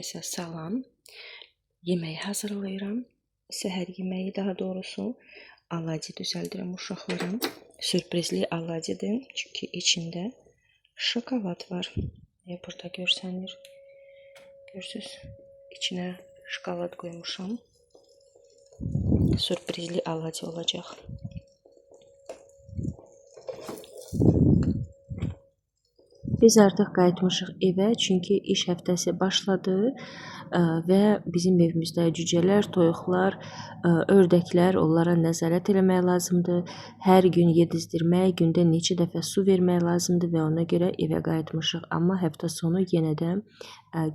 kəsə salam. Yeməyi hazırlayıram. Səhər yeməyi daha doğrusu. Aladi düzəldirəm uşaqlara. Sürprizli aladidir. Çünki içində şokolad var. Burada görsənir. Görürsünüz? İçinə şokolad qoymuşam. Sürprizli aladi olacaq. Biz artıq qayıtmışıq evə, çünki iş həftəsi başladı və bizim evimizdə cücələr, toyuqlar, ördəklər, onlara nəzarət eləmək lazımdır. Hər gün yedizdirmək, gündə neçə dəfə su vermək lazımdır və ona görə evə qayıtmışıq. Amma həftə sonu yenə də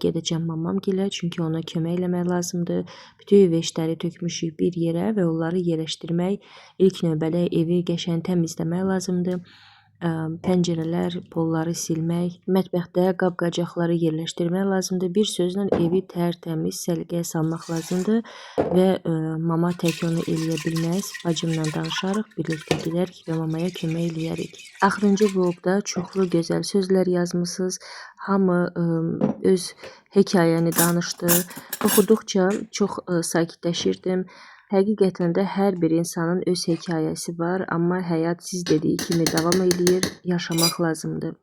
gedəcəm mamamgilə, çünki ona kömək eləmək lazımdır. Bütün ev işləri tökmüşük bir yerə və onları yerləşdirmək, ilk növbədə evi qəşəng təmizləmək lazımdır. Pəncərələr, polları silmək, mətbəxdə qab-qacaqları yerləşdirmək lazımdır. Bir sözlə evi tərtəmiz səliqəyə salmaq lazımdır və mama tək onu eləyə bilməz. Bacımla danışarıq, birlikdə gedərik və mamaya kömək eləyərik. Axırıncı vlogda çoxlu gözəl sözlər yazmısınız. Hamı öz hekayəni danışdı. Oxuduqca çox sakitləşirdim. Həqiqətən də hər bir insanın öz hekayəsi var, amma həyat siz dediyi kimi davam edir, yaşamaq lazımdır.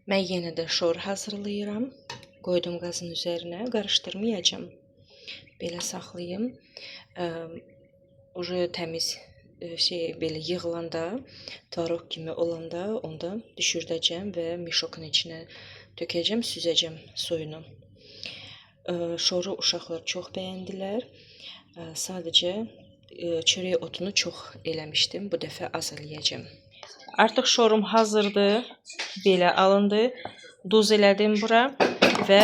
Mən yenə də şor hazırlayıram. Qoydum qazın üzərinə, qarışdırmayacağam. Belə saxlayım. Ucu təmiz belə yığılanda, tvaroq kimi olanda onda düşürdəcəm və mişokun içinə tökəcəm, süzəcəm suyunu. Şoru uşaqlar çox bəyəndilər. Sadəcə çörək otunu çox eləmişdim. Bu dəfə az eləyəcəm. Artıq şorum hazırdır. Belə alındı. Duz elədim bura və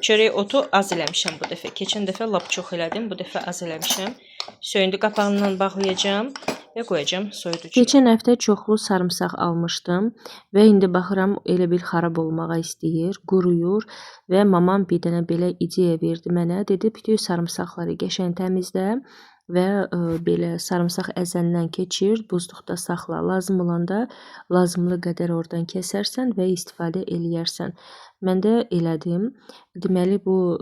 çörək otu az eləmişəm bu dəfə. Keçən dəfə lap çox elədim. Bu dəfə az eləmişəm. Söyündü qapağından bağlayacağam və qoyacağam soyuducu. Keçən həftə çoxlu sarımsaq almışdım və indi baxıram elə bil xarab olmağa istəyir, quruyur və mamam bir dənə belə ideya verdi mənə. Dedi, bütün sarımsaqları qəşəng təmizlə və belə sarımsaq əzəndən keçir, buzluqda saxla. Lazım olanda lazımlı qədər oradan kəsərsən və istifadə eləyərsən. Mən də elədim. Deməli, bu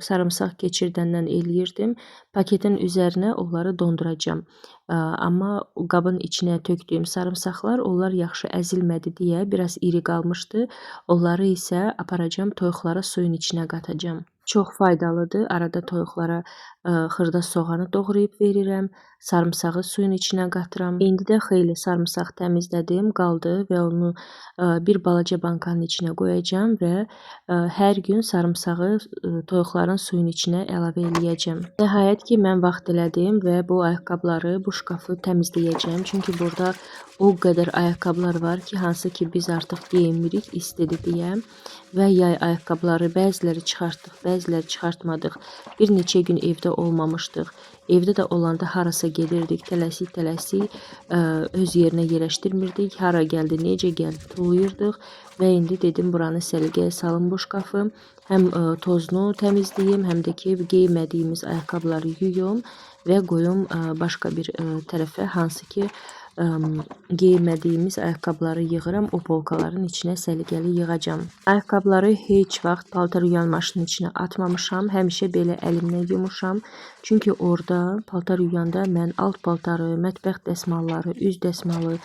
sarımsaq keçirdəndən eləyirdim. Paketin üzərinə onları donduracağam. Amma qabın içinə tökdüyüm sarımsaqlar, onlar yaxşı əzilmədi deyə biraz iri qalmışdı. Onları isə aparacağım, toyuqlara suyun içinə qatacağım. Çox faydalıdır. Arada toyuqlara xırda soğanı doğrayıb verirəm. Sarımsağı suyun içinə qatıram. İndi də xeyli sarımsaq təmizlədim, qaldı və onu bir balaca bankanın içinə qoyacağam və hər gün sarımsağı toyuqların suyun içinə əlavə eləyəcəm. Nəhayət ki, mən vaxt elədim və bu ayaqqabıları, bu şkafı təmizləyəcəm. Çünki burada o qədər ayaqqabılar var ki, hansı ki biz artıq geyinmirik, istidir deyə və yay ayaqqabıları bəziləri çıxartdıq, bəziləri çıxartmadıq. Bir neçə gün evdə olmamışdıq. Evdə də olanda harasa gedirdik, tələsik öz yerinə yerləşdirmirdik. Hara gəldi, necə gəldi, tuluyurdıq və indi dedim buranı səliqəyə salım bu şkafı. Həm tozunu təmizləyim, həm də ki geymədiyimiz ayaqqabıları yuyum və qoyum başqa bir tərəfə, hansı ki geymədiyimiz ayaqqabıları yığıram, o polkaların içinə səliqəli yığacam. Ayaqqabıları heç vaxt paltar yuyan maşının içinə atmamışam, həmişə belə əlimlə yumuşam. Çünki orada paltar yuyanda mən alt paltarı, mətbəx dəsmalları, üz dəsmalı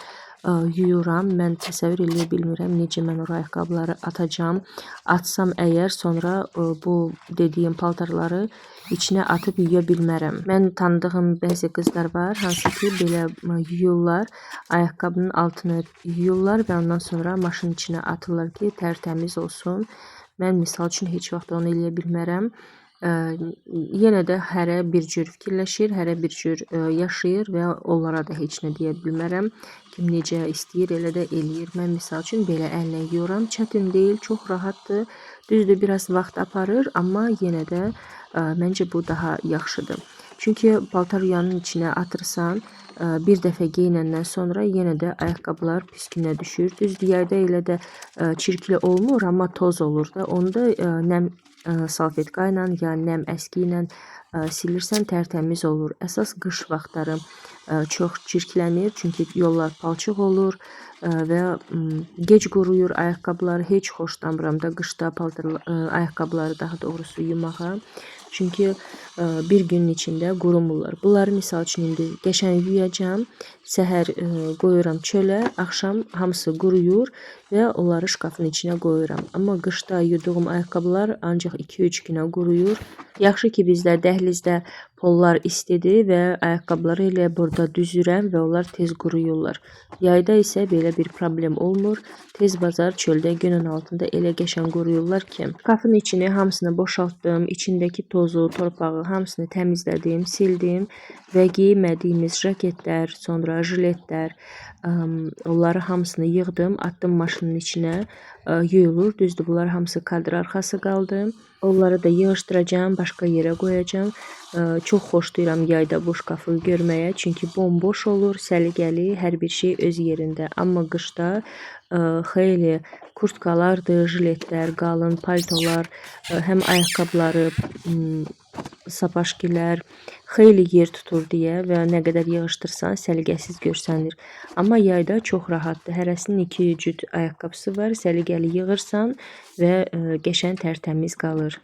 yuyuram. Mən təsəvvür eləyə bilmirəm necə mən o ayaqqabıları atacam. Atsam əgər sonra bu dediyim paltarları içinə atıb yuya bilmərəm. Mən tanıdığım bəzi qızlar var, hansı ki belə yuyurlar, ayaqqabının altını yuyurlar və ondan sonra maşının içinə atırlar ki, tərtəmiz olsun. Mən misal üçün heç vaxt onu eləyə bilmərəm. Yenə də hərə bir cür fikirləşir, hərə bir cür yaşayır və onlara da heç nə deyə bilmərəm. Kim necə istəyir, elə də eləyir. Mən misal üçün belə əllə yuyuram. Çətin deyil, çox rahatdır. Düzdür, biraz vaxt aparır, amma yenə də məncə bu daha yaxşıdır. Çünki paltar yuyanın içinə atırsan, bir dəfə geyinəndən sonra yenə də ayaqqabılar pis günə düşür. Düzdür, yayda elə də çirkli olmur, amma toz olur da. Onu da nəm salfetka ilə, ya nəm əski ilə silirsən, tərtəmiz olur. Əsas qış vaxtları çox çirklənir, çünki yollar palçıq olur və gec quruyur ayaqqabılar. Heç xoşlamıram da qışda ayaqqabıları daha doğrusu yumağa. Çünki bir günün içində qurumurlar. Bunları misal üçün indi qəşəng yuyacam, səhər qoyuram çölə, axşam hamısı quruyur və onları şkafın içinə qoyuram. Amma qışda yuduğum ayaqqabılar ancaq 2-3 günə quruyur. Yaxşı ki, bizdə dəhlizdə pollar istidir və ayaqqabıları elə burada düzürəm və onlar tez quruyurlar. Yayda isə belə bir problem olmur. Tez bazar çöldə günün altında elə qəşəng quruyurlar ki. Şkafın içini hamısını boşaltdım. İçindəki tozu, torpağı hamısını təmizlədim, sildim və giymədiyimiz jaketlər, sonra jiletlər, onları hamısını yığdım, atdım maşının içinə. Yuyulur. Düzdür, bunlar hamısı kadr arxası qaldı. Onları da yığışdıracağım, başqa yerə qoyacağım. Çox xoşlayıram yayda bu şkafı görməyə, çünki bomboş olur, səliqəli, hər bir şey öz yerində. Amma qışda xeyli kurtkalardır, jiletlər, qalın paltolar, həm ayaqqabıları, sapaşkilər xeyli yer tutur deyə və nə qədər yığışdırsan səliqəsiz görsənir. Amma yayda çox rahatdır. Hərəsinin 2 cüt ayaqqabısı var, səliqəli yığırsan və qəşəng tərtəmiz qalır.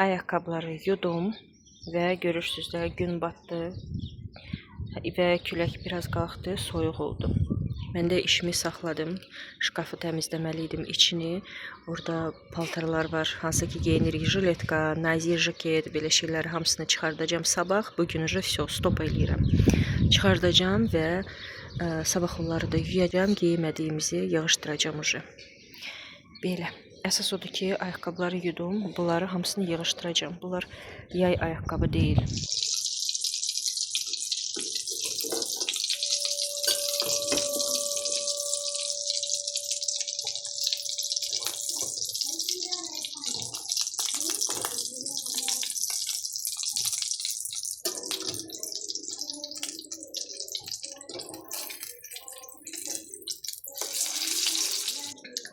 ayaqqabıları yudum və görürsünüz də gün batdı və külək biraz qalxdı, soyuq oldu. Mən də işimi saxladım. Şkafı təmizləməli idim içini. Orada paltarlar var, hansı ki geyinirik. Jiletka, nazik jaket, belə şeyləri hamısını çıxardacağım sabah. Bugün все, stop eləyirəm. Çıxardacağım və sabah onları da yuyacağım, giymədiyimizi yığışdıracağım ucu. Belə. Əsas odur ki, ayaqqabıları yudum. Bunları hamısını yığışdıracağım. Bunlar yay ayaqqabı deyil.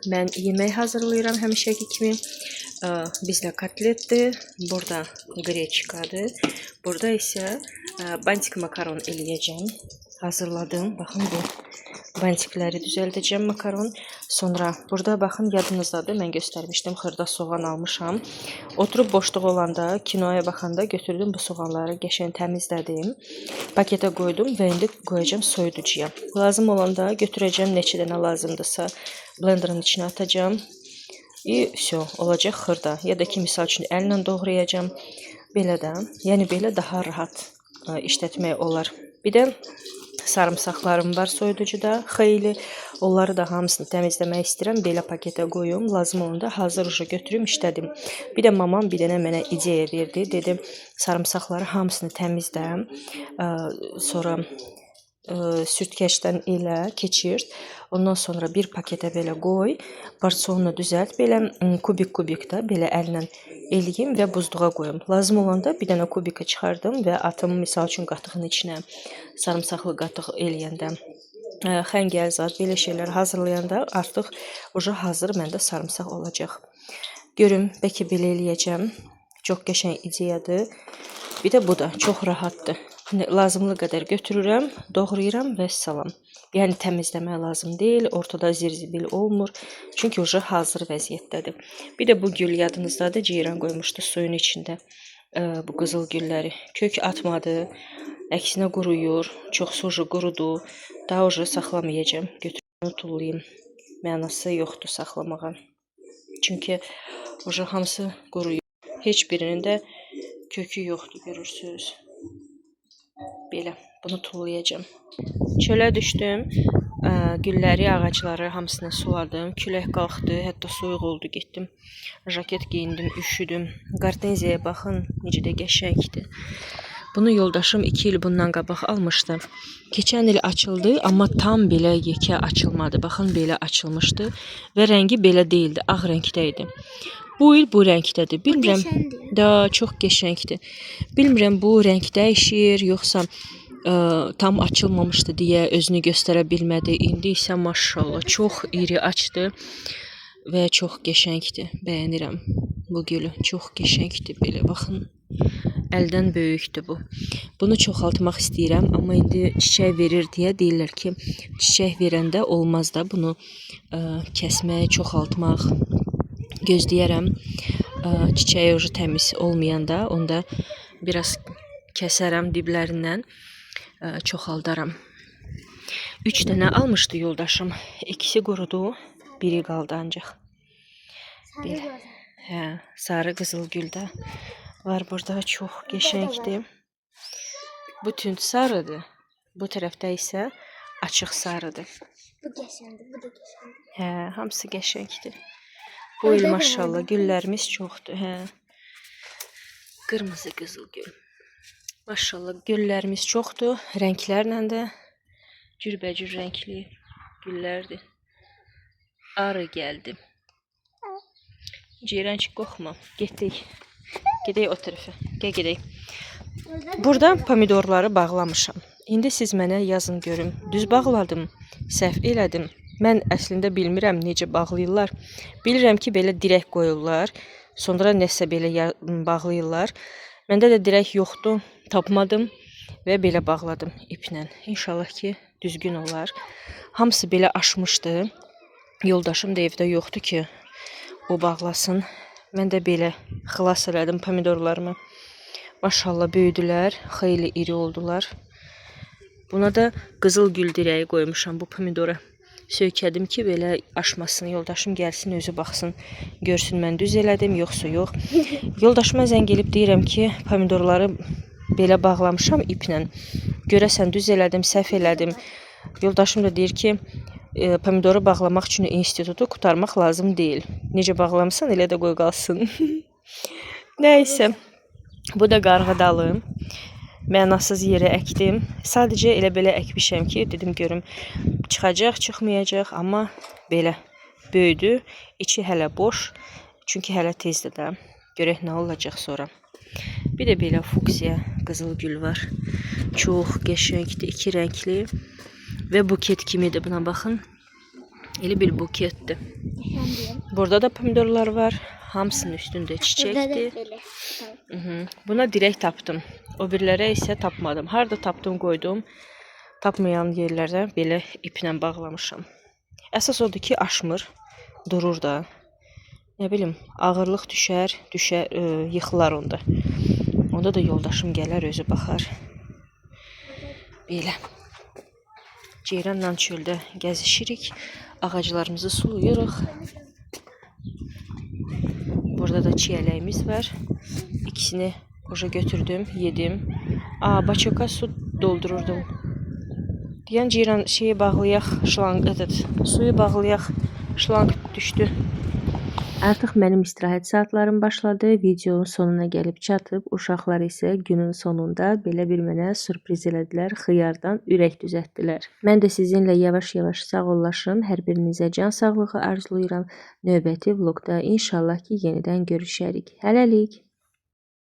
Mən yemək hazırlayıram həmişəki kimi. Bizdə kotletdir, burada qreçkadır. Burada isə bantik makaron eləyəcəm. Hazırladım. Baxın bu bantikləri düzəldəcəm makaron. Sonra burada baxın yadınızdadır, mən göstərmişdim, xırda soğan almışam. Oturub boşluq olanda, kinoya baxanda götürdüm bu soğanları, qəşəng təmizlədim. Paketə qoydum və indi qoyacağım soyuducuya. Lazım olanda götürəcəm, neçə dənə lazımdırsa blenderın içine atacağım. Все, olacaq xırda. Ya da ki, misal üçün əllə doğrayacağım. Belə də, yəni belə daha rahat işlətmək olar. Bir də sarımsaqlarım var soyuducuda, xeyli. Onları da hamısını təmizləmək istəyirəm. Belə paketə qoyum. Lazım olanda hazır uca götürüm, işlədim. Bir də mamam bir dənə mənə ideya verdi. Dedim, sarımsaqları hamısını təmizləm. Sonra sürtkeçdən elə keçir. Ondan sonra bir paketə belə qoy, porsiyonu düzəlt, belə kubik da belə əllə eləyim və buzluğa qoyum. Lazım olanda bir dənə kubika çıxardım və atım, misal üçün qatığın içinə sarımsaqlı qatıq eləyəndə, xəngəl zat, belə şeylər hazırlayanda artıq uca hazır məndə sarımsaq olacaq. Görüm, bəlkə belə eləyəcəm. Çox qəşəng ideyadır. Bir də bu da çox rahatdır. Lazımlı qədər götürürəm, doğrayıram və salam. Yəni təmizləmək lazım deyil, ortada zirzibil olmur. Çünki uca hazır vəziyyətdədir. Bir də bu gül yadınızdadır, ceyran qoymuşdu suyun içində. Bu qızıl gülləri kök atmadı, əksinə quruyur, çox sucu qurudu. Daha uca saxlamayacağım, götürüm, tullayım. Mənası yoxdur saxlamağa. Çünki uca hamısı quruyur. Heç birinin də kökü yoxdur, görürsünüz. Belə, bunu tullayacağım. Çölə düşdüm, gülləri, ağacları hamısını suladım. Külək qalxdı, hətta soyuq oldu, getdim. Jaket geyindim, üşüdüm. Qartenziyaya baxın, necə də qəşəngdir. Bunu yoldaşım 2 il bundan qabaq almışdı. Keçən il açıldı, amma tam belə yekə açılmadı. Baxın, belə açılmışdı və rəngi belə değildi, ağ rəngdə idi. Bu il bu rəngdədir. Bilmirəm, da çox qəşəngdir. Bilmirəm bu rəng dəyişir, yoxsa tam açılmamışdı deyə özünü göstərə bilmədi. İndi isə maşallah çox iri açdı və çox qəşəngdir. Bəyənirəm bu gülü. Çox qəşəngdir belə. Baxın, əldən böyükdür bu. Bunu çoxaltmaq istəyirəm, amma indi çiçək verir deyə deyirlər ki, çiçək verəndə olmaz da bunu kəsmək, çoxaltmaq. Gözləyərəm. Çiçəyi ucu təmiz olmayanda onda biraz kəsərəm diblərindən, çoxaldaram. 3 dənə almışdı yoldaşım. İkisi qurudu, biri qaldı ancaq. Belə. Hə, sarı qızıl gül də var burada, çox qəşəngdir. Bu tünd sarıdır. Bu tərəfdə isə açıq sarıdır. Bu qəşəngdir, bu da qəşəngdir. Hə, hamısı qəşəngdir. Bu il maşallah güllərimiz çoxdur, hə. Qırmızı qızıl gül. Maşallah güllərimiz çoxdur, rənglərlə də cürbəcür rəngli güllərdir. Arı gəldi. Ceyrançıq qorxma, getdik. Gedək o tərəfə, gedək. Burada pomidorları bağlamışam. İndi siz mənə yazın görüm, düz bağladım, səhv elədim. Mən əslində bilmirəm necə bağlayırlar. Bilirəm ki, belə dirək qoyurlar. Sonra nəsə belə bağlayırlar. Məndə də dirək yoxdur, tapmadım və belə bağladım iplə. İnşallah ki, düzgün olar. Hamısı belə aşmışdı. Yoldaşım da evdə yoxdur ki, o bağlasın. Mən də belə xilas elədim pomidorlarımı. Maşallah böyüdülər, xeyli iri oldular. Buna da qızıl gül dirəyi qoymuşam bu pomidora. Söykədim ki, belə aşmasın. Yoldaşım gəlsin, özü baxsın, görsün mən düz elədim, yoxsa yox. Yoldaşıma zəng elib deyirəm ki, pomidorları belə bağlamışam iplə. Görəsən düz elədim, səhv elədim. Yoldaşım da deyir ki, pomidoru bağlamaq üçün institutu qurtarmaq lazım deyil. Necə bağlamısan, elə də qoy qalsın. Nəysə, bu da qarğıdalım. Mənasız yerə əkdim. Sadəcə elə belə əkmişəm ki, dedim görüm çıxacaq, çıxmayacaq, amma belə böyüdü. İçi hələ boş. Çünki hələ tezdir də. Görək nə olacaq sonra. Bir də belə fuksiya qızıl gül var. Çox qəşəngdir, iki rəngli və buket kimidir. Buna baxın. Elə bir buketdir. Burada da pomidorlar var. Hamısının üstündə çiçəkdir. Buna direkt tapdım. O birlərə isə tapmadım. Harda tapdım, qoydum. Tapmayan yerlərə belə iplə bağlamışam. Əsas odur ki, aşmır, durur da. Nə bilim, ağırlıq düşər, yıxılar onda. Onda da yoldaşım gələr, özü baxar. Belə. Ceyranla çöldə gəzişirik. Ağaclarımızı sulayırıq. Burada da çiyələyimiz var. İkisini oja götürdüm, yedim. Baçoka su doldururdum. Deyən Ceyran şeyi bağlayaq, suyu bağlayaq, şlanq düşdü. Artıq mənim istirahət saatlarım başladı. Videonun sonuna gəlib çatıb. Uşaqlar isə günün sonunda belə bir mənə sürpriz elədilər. Xiyardan ürək düzəltdilər. Mən də sizinlə yavaş-yavaş sağollaşım. Hər birinizə can sağlığı arzulayıram. Növbəti vlogda inşallah ki, yenidən görüşərik. Hələlik.